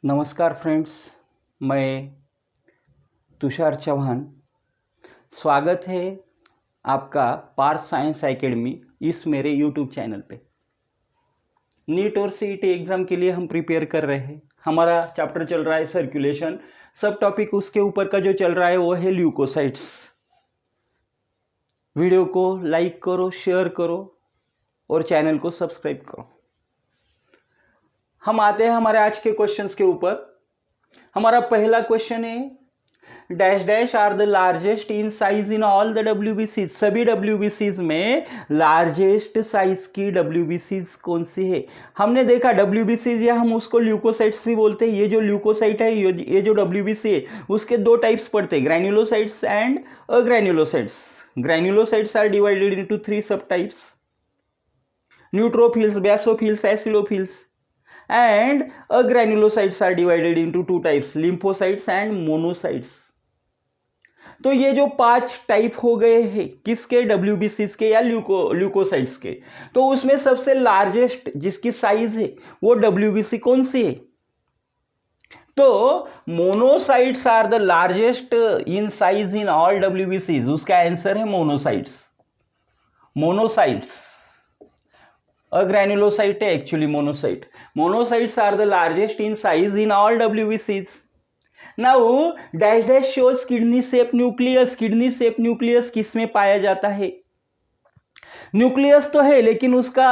नमस्कार फ्रेंड्स, मैं तुषार चौहान। स्वागत है आपका पार्थ साइंस एकेडमी इस मेरे यूट्यूब चैनल पे। नीट और सीईटी एग्ज़ाम के लिए हम प्रिपेयर कर रहे हैं। हमारा चैप्टर चल रहा है सर्कुलेशन। सब टॉपिक उसके ऊपर का जो चल रहा है वो है ल्यूकोसाइट्स। वीडियो को लाइक करो, शेयर करो और चैनल को सब्सक्राइब करो। हम आते हैं हमारे आज के क्वेश्चंस के ऊपर। हमारा पहला क्वेश्चन है dash dash are the largest in size in all the डब्ल्यूबीसीज। सभी डब्ल्यूबीसीज में लार्जेस्ट साइज की डब्ल्यूबीसीज कौन सी है? हमने देखा डब्ल्यूबीसीज या हम उसको ल्यूकोसाइट्स भी बोलते हैं। ये जो ल्यूकोसाइट है, ये जो डब्ल्यूबीसी है, उसके दो टाइप्स पड़ते हैं, granulocytes and agranulocytes. Granulocytes are divided into 3 sub types: neutrophils, basophils, acidophils. And granulocytes are divided into 2 types, lymphocytes and monocytes. तो ये जो 5 टाइप हो गए हैं किसके? डब्ल्यूबीसीज के या ल्यूकोसाइट्स के। तो उसमें सबसे लार्जेस्ट जिसकी साइज है वो डब्ल्यूबीसी कौन सी है? तो monocytes are the largest in size in all डब्ल्यूबीसीज। उसका आंसर है मोनोसाइट्स। मोनोसाइट्स granulocyte है actually monocyte. Monocytes are the largest in size in all WBCs. Now dash dash shows kidney shape nucleus. Kidney shape nucleus किस में पाया जाता है? Nucleus तो है लेकिन उसका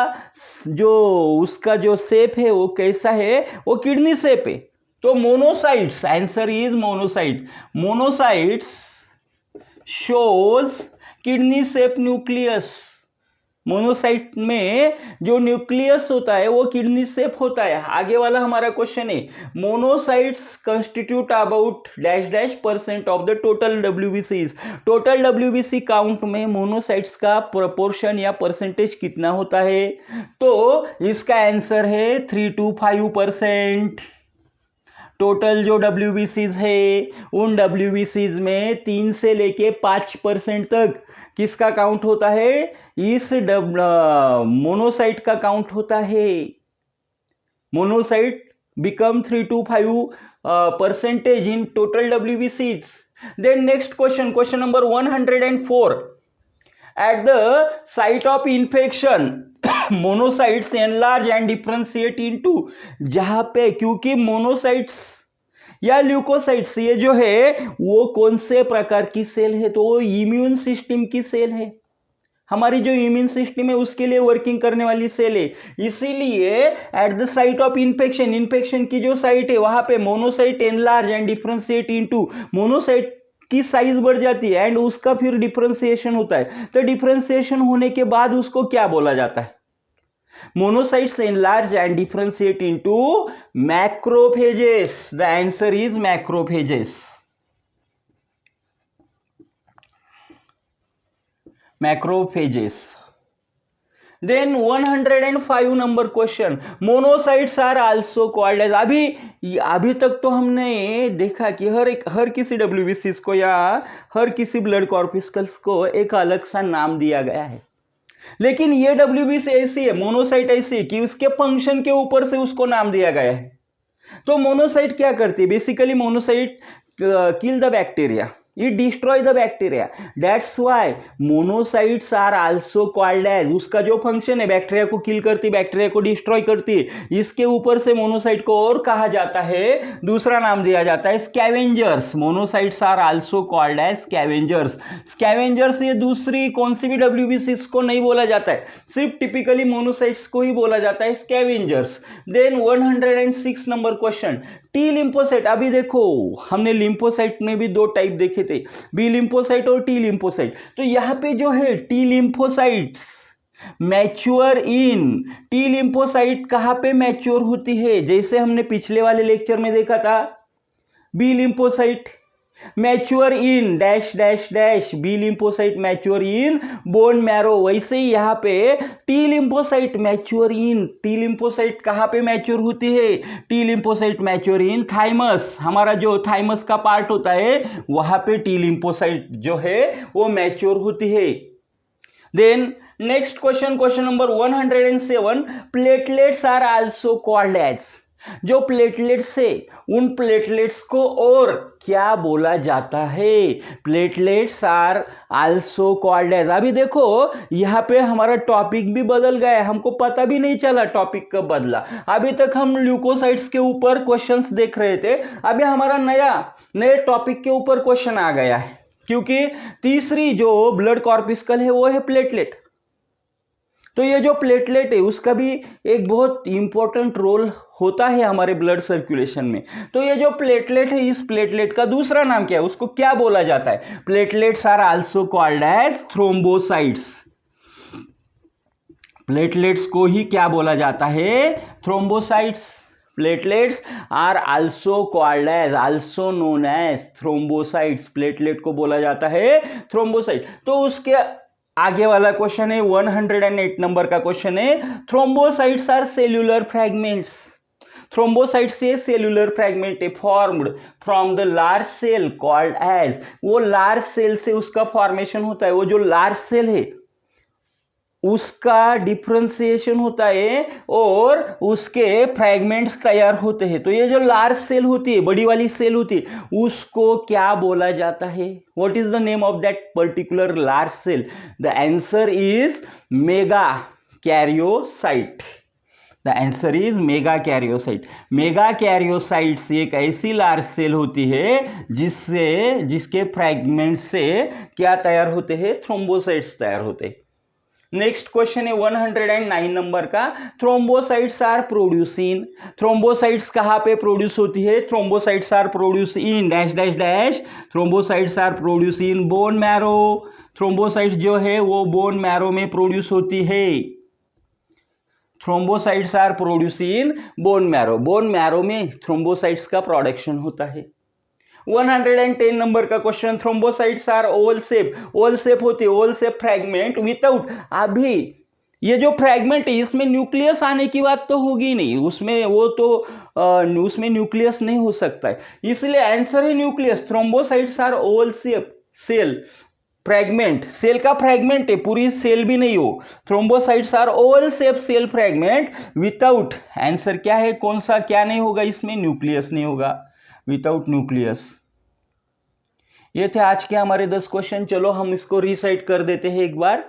जो शेप है वो कैसा है? वो किडनी शेप है. तो monocytes, answer is monocyte. Monocytes shows kidney shape nucleus. Monocyte में जो न्यूक्लियस होता है वो किडनी शेप होता है. आगे वाला हमारा क्वेश्चन है, monocytes constitute about dash dash % of the total डब्ल्यूबीसीज. टोटल डब्ल्यूबीसी काउंट में मोनोसाइट्स का प्रोपोर्शन या परसेंटेज कितना होता है? तो इसका आंसर है 3 to 5%. टोटल जो डब्ल्यूबीसीज है उन डब्ल्यूबीसीज में 3 से लेके 5% तक किसका काउंट होता है? इस मोनोसाइट का काउंट होता है. Monocyte become 3 to 5% in total डब्ल्यूबीसीज. Then next question, question number 104. At the site of infection, monocytes enlarge and differentiate into. जहां पे क्योंकि मोनोसाइट्स या ल्यूकोसाइट्स ये जो है वो कौन से प्रकार की सेल है? तो वो इम्यून सिस्टम की सेल है. हमारी जो इम्यून सिस्टम है उसके लिए वर्किंग करने वाली सेल है. इसीलिए at the site of infection, infection की जो साइट है वहां पे monocyte enlarge and differentiate into. Monocyte की साइज बढ़ जाती है एंड उसका फिर डिफरेंशिएशन होता है. तो डिफरेंशिएशन होने के बाद उसको क्या बोला जाता है? Monocytes enlarge and differentiate into macrophages. The answer is macrophages. Macrophages. Then 105 number question, monocytes are also called as. अभी तक तो हमने देखा कि हर किसी डब्ल्यूबीसीज को या हर किसी ब्लड कॉर्पिस्कल्स को एक अलग सा नाम दिया गया है. लेकिन ये डब्ल्यूबीसी ऐसी है, मोनोसाइट ऐसी है कि उसके फंक्शन के ऊपर से उसको नाम दिया गया है. तो मोनोसाइट क्या करती है? Basically monocyte kill the bacteria. It destroy the bacteria. That's why monocytes are also called as. उसका जो फंक्शन है बैक्टीरिया को किल करती, बैक्टीरिया को डिस्ट्रॉय करती है, इसके ऊपर से मोनोसाइट को और कहा जाता है, दूसरा नाम दिया जाता है scavengers. Monocytes are also called as scavengers. Scavengers ये दूसरी कौन सी भी डब्ल्यूबीसीज को नहीं बोला जाता है, सिर्फ टिपिकली मोनोसाइट्स को ही बोला जाता है scavengers. Then 106 number question, T lymphocyte. अभी देखो हमने लिम्फोसाइट में भी 2 टाइप देखे थे, बी लिम्फोसाइट और टी लिम्फोसाइट. तो यहां पे जो है T lymphocytes mature in. T lymphocyte कहां पे मैच्योर होती है? जैसे हमने पिछले वाले लेक्चर में देखा था, B lymphocyte mature in dash dash dash. B lymphocyte mature in bone marrow. वैसे ही यहाँ पे T lymphocyte mature in. T lymphocyte कहाँ पे मैच्योर होती है? T lymphocyte mature in thymus. हमारा जो थाइमस का पार्ट होता है वहां पे टी लिम्फोसाइट जो है वो मैच्योर होती है. Then next question, question number 107. Platelets are also called as. जो प्लेटलेट्स है उन प्लेटलेट्स को और क्या बोला जाता है? Platelets are also called as. अभी देखो यहाँ पे हमारा टॉपिक भी बदल गया है, हमको पता भी नहीं चला टॉपिक कब बदला। अभी तक हम ल्यूकोसाइट्स के ऊपर क्वेश्चंस देख रहे थे, अभी हमारा नए टॉपिक के ऊपर क्वेश्चन आ गया है, क्योंकि तीसरी जो ब्लड कॉर्पिस्कल है वो है प्लेटलेट। तो ये जो प्लेटलेट है उसका भी एक बहुत इंपॉर्टेंट रोल होता है हमारे ब्लड सर्कुलेशन में। तो ये जो प्लेटलेट है, इस प्लेटलेट का दूसरा नाम क्या है, उसको क्या बोला जाता है? Platelets are also called as thrombocytes. Platelets को ही क्या बोला जाता है? Thrombocytes. Platelets are also called as, also known as thrombocytes. Platelet को बोला जाता है थ्रोम्बोसाइट। तो उसके आगे वाला क्वेश्चन है 108 नंबर का क्वेश्चन है, thrombocytes are cellular fragments. Thrombocyte से सेल्यूलर फ्रैगमेंट है formed from the large cell called as. वो लार्ज सेल से उसका फॉर्मेशन होता है, वो जो लार्ज सेल है उसका डिफरेंशिएशन होता है और उसके फ्रैगमेंट्स तैयार होते हैं। तो ये जो लार्ज सेल होती है, बड़ी वाली सेल होती है, उसको क्या बोला जाता है? What is the name of that particular large cell? The answer is megakaryocyte. The answer is megakaryocyte. Megakaryocytes एक ऐसी लार्ज सेल होती है जिसके फ्रैगमेंट से क्या तैयार होते हैं? थ्रोम्बोसाइट्स तैयार होते हैं। नेक्स्ट क्वेश्चन है 109 नंबर का, thrombocytes are produce in. Thrombocytes कहां पे प्रोड्यूस होती है? Thrombocytes are produce in dash dash dash. Thrombocytes are produce in bone marrow. Thrombocytes जो है वो बोन मैरो में प्रोड्यूस होती है। Thrombocytes are produce in bone marrow. Bone marrow में थ्रोम्बोसाइट्स का प्रोडक्शन होता है। 110 नंबर का question, thrombocytes are oval shape. Oval shape होती है, ओवल शेप फ्रैगमेंट विदाउट। अभी ये जो फ्रैगमेंट है इसमें न्यूक्लियस आने की बात तो होगी नहीं, उसमें उसमें न्यूक्लियस नहीं हो सकता है, इसलिए आंसर है nucleus. Thrombocytes are oval shape cell fragment, cell का फ्रैगमेंट है, पूरी सेल भी नहीं हो। Thrombocytes are oval shape cell fragment without. Answer क्या है? कौन सा क्या नहीं होगा इसमें? न्यूक्लियस नहीं होगा, विदाउट न्यूक्लियस। ये थे आज के हमारे 10 क्वेश्चन। चलो हम इसको रीसाइट कर देते हैं एक बार।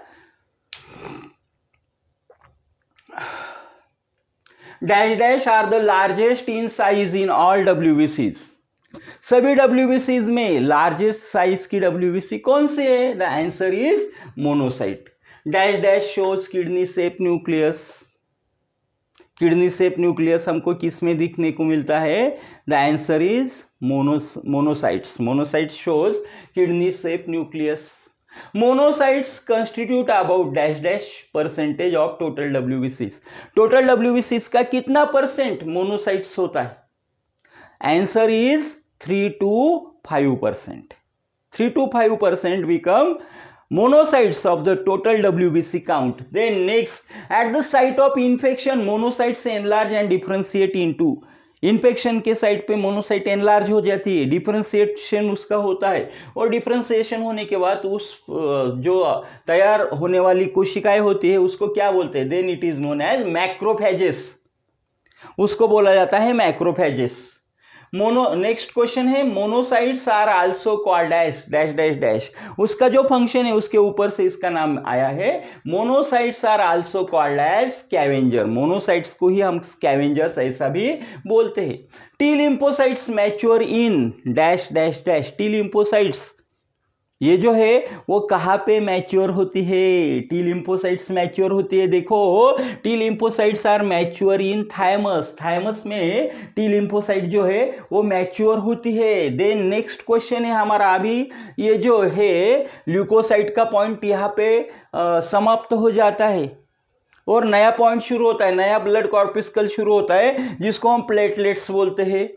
Dash dash are the largest in size in all डब्ल्यूबीसीज। सभी डब्ल्यूबीसीज में लार्जेस्ट साइज की डब्ल्यूबीसी कौन सी है? The answer is monocyte. Dash dash shows kidney shape nucleus. Kidney shape nucleus हमको किस में दिखने को मिलता है? The answer is monocytes. Monocytes shows kidney shape nucleus. Monocytes constitute about dash dash percentage of total डब्ल्यूबीसीज। टोटल डब्ल्यूबीसीज का कितना परसेंट मोनोसाइट्स होता है? Answer is 3 to 5%. 3 to 5% become monocytes of the total WBC count. Then next, at the site of infection, monocytes enlarge and differentiate into. Infection के side पे monocyte enlarge हो जाती है, डिफरेंशिएशन उसका होता है, और डिफरेंशिएशन होने के बाद उस जो तैयार होने वाली कोशिकाएं होती है उसको क्या बोलते हैं? Then it is known as macrophages. उसको बोला जाता है मैक्रोफेजेस। नेक्स्ट क्वेश्चन है, monocytes are also called as dash dash dash. उसका जो फंक्शन है उसके ऊपर से इसका नाम आया है। Monocytes are also called as scavenger. Monocytes को ही हम स्कैवेंजर्स ऐसा भी बोलते हैं। T lymphocytes mature in dash dash dash. T lymphocytes ये जो है वो कहाँ पे मैच्योर होती है? टी लिम्फोसाइट्स मैच्योर होती है, देखो T lymphocytes are mature in thymus. Thymus में टी लिम्फोसाइट जो है वो मैच्योर होती है। देन नेक्स्ट क्वेश्चन है हमारा, अभी ये जो है ल्यूकोसाइट का पॉइंट यहाँ पे समाप्त हो जाता है और नया पॉइंट शुरू होता है, नया ब्लड कॉर्पिस्कल शुरू होता है जिसको हम प्लेटलेट्स बोलते हैं।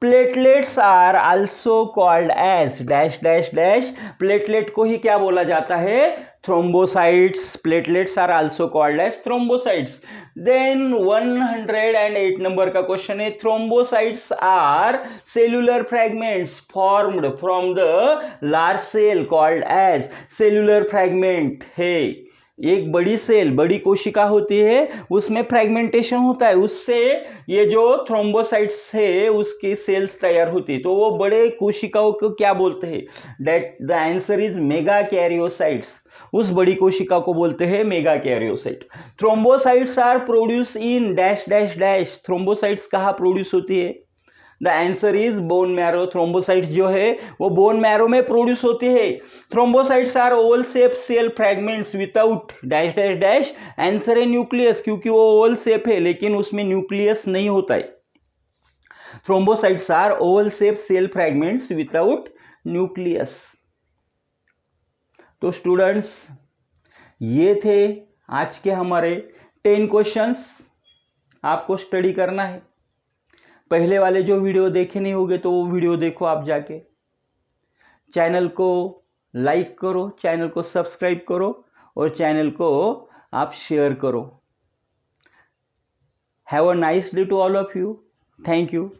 Platelets are also called as dash dash dash. Platelet को ही क्या बोला जाता है? Thrombocytes. Platelets are also called as thrombocytes. Then 108 number का क्वेश्चन है, thrombocytes are cellular fragments formed from the large cell called as. Cellular fragment है एक बड़ी सेल, बड़ी कोशिका होती है, उसमें फ्रेगमेंटेशन होता है, उससे ये जो थ्रोम्बोसाइट्स है उसकी सेल्स तैयार होती है, तो वो बड़े कोशिकाओं को क्या बोलते हैं? That the answer is megakaryocyte. उस बड़ी कोशिका को बोलते हैं megakaryocyte. Thrombocytes are produce in dash dash dash. Thrombocytes कहाँ प्रोड्यूस होती है? The answer is bone marrow. Thrombocytes जो है वो बोन मैरो में प्रोड्यूस होती है। Thrombocytes are oval shape cell fragments without dash dash dash. Answer है न्यूक्लियस, क्योंकि वो ओवल शेप है लेकिन उसमें न्यूक्लियस नहीं होता है। Thrombocytes are oval shape cell fragments without nucleus. तो स्टूडेंट्स, ये थे आज के हमारे 10 क्वेश्चंस। आपको स्टडी करना है। पहले वाले जो वीडियो देखे नहीं होंगे तो वो वीडियो देखो आप जाके। चैनल को लाइक करो, चैनल को सब्सक्राइब करो और चैनल को आप शेयर करो। Have a nice day to all of you. Thank you.